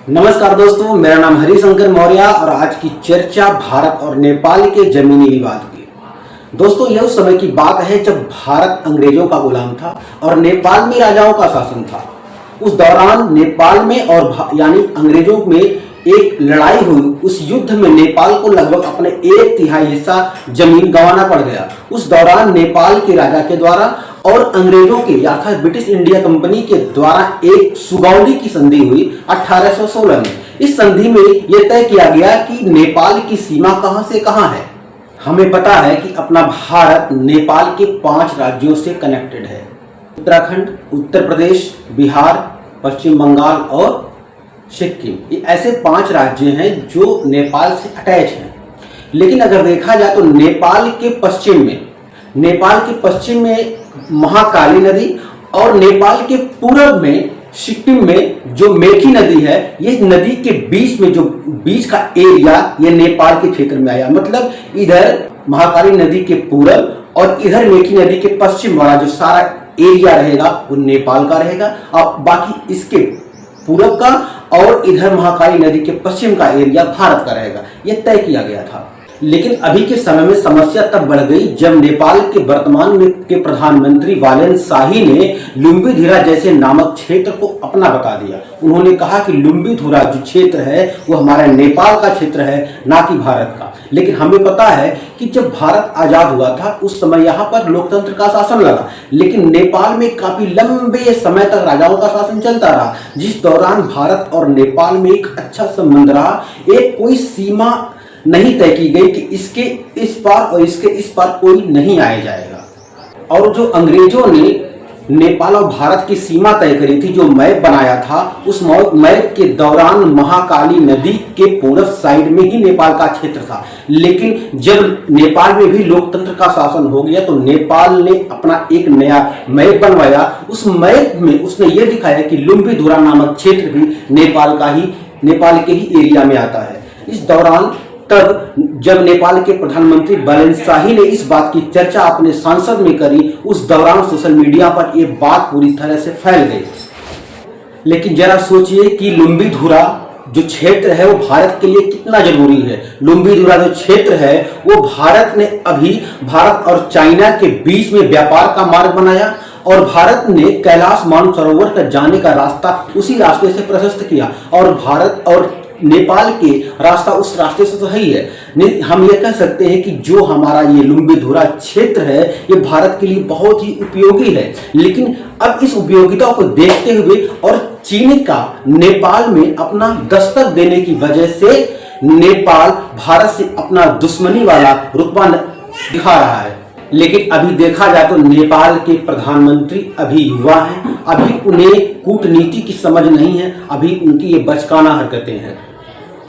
नमस्कार दोस्तों, मेरा नाम हरिशंकर मौर्य और आज की चर्चा भारत और नेपाल के जमीनी विवाद की। दोस्तों, यह उस समय की बात है जब भारत अंग्रेजों का गुलाम था और नेपाल में राजाओं का शासन था। उस दौरान नेपाल में और यानी अंग्रेजों में एक लड़ाई हुई। उस युद्ध में नेपाल को लगभग अपने 1/3 हिस्सा जमीन गंवाना पड़ गया। उस दौरान नेपाल के राजा के द्वारा और अंग्रेजों के अर्थात ब्रिटिश इंडिया कंपनी के द्वारा एक सुगौली की संधि हुई 1816 में। इस संधि में यह तय किया गया कि नेपाल की सीमा कहां से कहां है। हमें पता है कि अपना भारत नेपाल के 5 राज्यों से कनेक्टेड है: उत्तराखंड, उत्तर प्रदेश, बिहार, पश्चिम बंगाल और सिक्किम। ये ऐसे 5 राज्य हैं जो नेपाल से अटैच हैं। लेकिन अगर देखा जाए तो नेपाल के पश्चिम में महाकाली नदी और नेपाल के पूर्व में सिक्किम में जो मेखी नदी है, ये नदी के बीच में जो बीच का एरिया ये नेपाल के क्षेत्र में आया। मतलब इधर महाकाली नदी के पूर्व और इधर मेखी नदी के पश्चिम वाला जो सारा एरिया रहेगा वो नेपाल का रहेगा और बाकी इसके पूर्व का और इधर महाकाली नदी के पश्चिम का एरिया भारत का रहेगा। यह तय किया गया था। लेकिन अभी के समय में समस्या तब बढ़ गई जब नेपाल के वर्तमान में के प्रधानमंत्री बालेन शाही ने लुम्बिधुरा जैसे नामक क्षेत्र को अपना बता दिया। उन्होंने कहा कि लुम्बिधुरा जो क्षेत्र है वो हमारा नेपाल का क्षेत्र है, ना कि भारत का। लेकिन हमें पता है कि जब भारत आजाद हुआ था उस समय यहाँ पर लोकतंत्र का शासन लगा, लेकिन नेपाल में काफी लंबे समय तक राजाओं का शासन चलता रहा, जिस दौरान भारत और नेपाल में एक अच्छा संबंध रहा। एक कोई सीमा नहीं तय की गई कि इसके इस पार और इसके इस पार कोई नहीं आया जाएगा। और जो अंग्रेजों ने नेपाल और भारत की सीमा तय करी थी, जो मैप बनाया था, उस मैप के दौरान महाकाली नदी के पूर्व साइड में ही नेपाल का क्षेत्र था। लेकिन जब नेपाल में भी लोकतंत्र का शासन हो गया तो नेपाल ने अपना एक नया मैप बनवाया। उस मैप में उसने ये दिखाया कि लुम्बिधुरा नामक क्षेत्र भी नेपाल के ही एरिया में आता है। इस दौरान तब जब नेपाल के प्रधानमंत्री बालेन शाही ने इस बात की चर्चा अपने सांसद में करी, उस दौरान सोशल मीडिया पर यह बात पूरी तरह से फैल गई। लेकिन जरा सोचिए कि लुम्बिधुरा जो क्षेत्र है वो भारत के लिए कितना जरूरी है। लुम्बिधुरा जो क्षेत्र है वो भारत ने अभी भारत और चाइना के बीच में व्यापार का मार्ग बनाया और भारत ने कैलाश मानसरोवर तक जाने का रास्ता उसी रास्ते से प्रशस्त किया और भारत और नेपाल के रास्ता उस रास्ते से तो है ही है। हम ये कह सकते हैं कि जो हमारा ये लुम्बिधुरा क्षेत्र है ये भारत के लिए बहुत ही उपयोगी है। लेकिन अब इस उपयोगिता को देखते हुए और चीन का नेपाल में अपना दस्तक देने की वजह से नेपाल भारत से अपना दुश्मनी वाला रुतबा दिखा रहा है। लेकिन अभी देखा जाए तो नेपाल के प्रधानमंत्री अभी युवा हैं, अभी उन्हें कूटनीति की समझ नहीं है, अभी उनकी ये बचकाना हरकतें हैं।